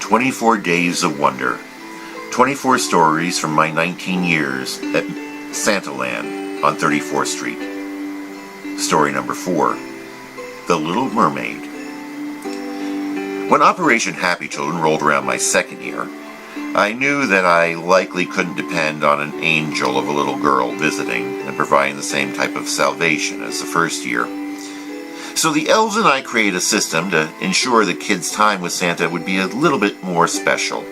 24 Days of Wonder. 24 stories from my 19 years at Santaland on 34th Street. Story number 4. The Little Mermaid. When Operation Happy Children rolled around my second year, I knew that I likely couldn't depend on an angel of a little girl visiting and providing the same type of salvation as the first year. So the elves and I created a system to ensure the kids' time with Santa would be a little bit more special.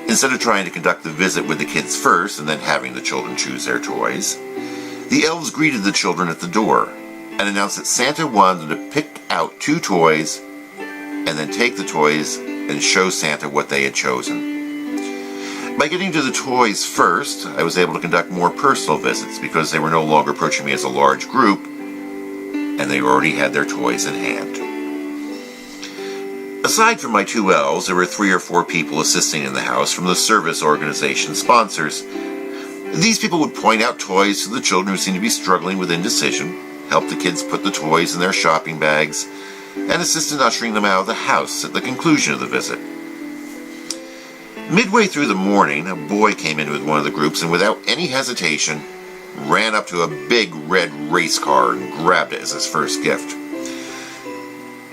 Instead of trying to conduct the visit with the kids first and then having the children choose their toys, the elves greeted the children at the door and announced that Santa wanted to pick out 2 toys and then take the toys and show Santa what they had chosen. By getting to the toys first, I was able to conduct more personal visits because they were no longer approaching me as a large group and they already had their toys in hand. Aside from my 2 elves, there were 3 or 4 people assisting in the house from the service organization sponsors. These people would point out toys to the children who seemed to be struggling with indecision, help the kids put the toys in their shopping bags, and assist in ushering them out of the house at the conclusion of the visit. Midway through the morning, a boy came in with one of the groups and without any hesitation ran up to a big red race car and grabbed it as his first gift.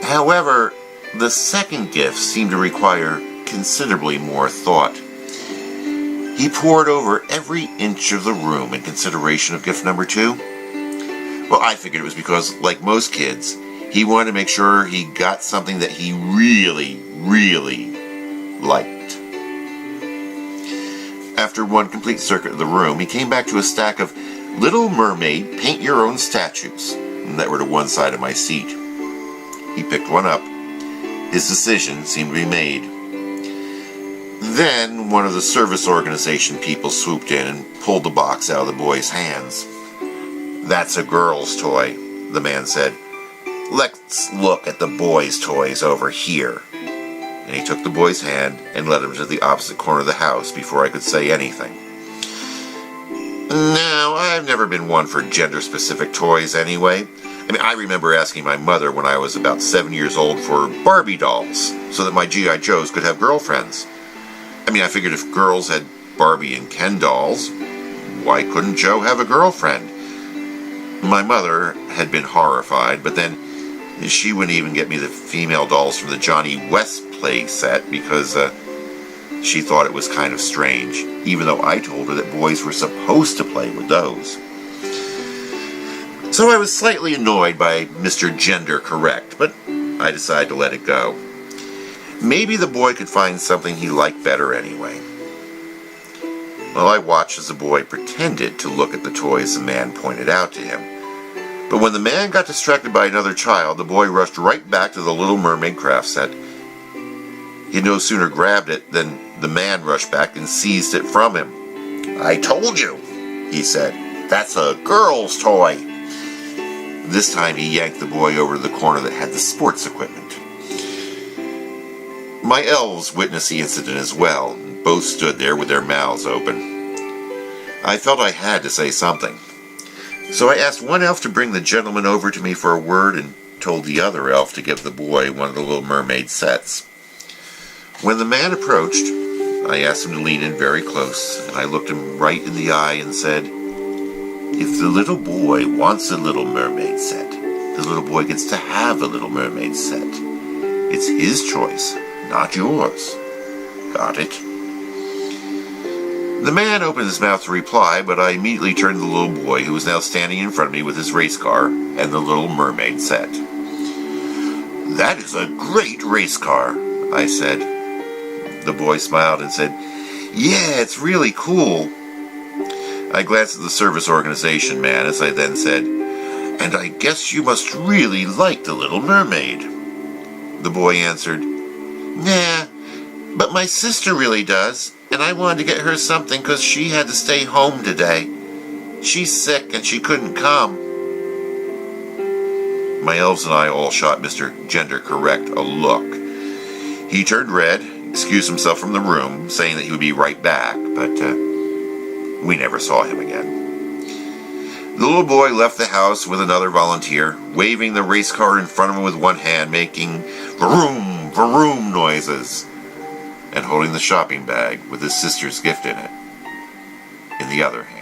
However, the second gift seemed to require considerably more thought. He pored over every inch of the room in consideration of gift number 2. Well, I figured it was because, like most kids, he wanted to make sure he got something that he really, really liked. After one complete circuit of the room, he came back to a stack of Little Mermaid paint-your-own statues that were to one side of my seat. He picked one up. His decision seemed to be made. Then one of the service organization people swooped in and pulled the box out of the boy's hands. "That's a girl's toy," the man said. "Let's look at the boy's toys over here." And he took the boy's hand and led him to the opposite corner of the house before I could say anything. Now, I've never been one for gender-specific toys anyway. I remember asking my mother when I was about 7 years old for Barbie dolls so that my G.I. Joes could have girlfriends. I figured if girls had Barbie and Ken dolls, why couldn't Joe have a girlfriend? My mother had been horrified, but then she wouldn't even get me the female dolls from the Johnny West play set because she thought it was kind of strange, even though I told her that boys were supposed to play with those. So I was slightly annoyed by Mr. Gender Correct, but I decided to let it go. Maybe the boy could find something he liked better anyway. Well, I watched as the boy pretended to look at the toys the man pointed out to him. But when the man got distracted by another child, the boy rushed right back to the Little Mermaid craft set. He had no sooner grabbed it than the man rushed back and seized it from him. "I told you," he said. "That's a girl's toy." This time he yanked the boy over to the corner that had the sports equipment. My elves witnessed the incident as well, and both stood there with their mouths open. I felt I had to say something. So I asked one elf to bring the gentleman over to me for a word and told the other elf to give the boy one of the Little Mermaid sets. When the man approached, I asked him to lean in very close, and I looked him right in the eye and said, "If the little boy wants a Little Mermaid set, the little boy gets to have a Little Mermaid set. It's his choice, not yours. Got it?" The man opened his mouth to reply, but I immediately turned to the little boy who was now standing in front of me with his race car and the Little Mermaid set. "That is a great race car," I said. The boy smiled and said, "Yeah, it's really cool." I glanced at the service organization man as I then said, "And I guess you must really like the Little Mermaid." The boy answered, "Nah, but my sister really does, and I wanted to get her something because she had to stay home today. She's sick and she couldn't come." My elves and I all shot Mr. Gender Correct a look. He turned red, excused himself from the room, saying that he would be right back, but we never saw him again. The little boy left the house with another volunteer, waving the race car in front of him with one hand, making vroom, vroom noises. and holding the shopping bag with his sister's gift in it in the other hand.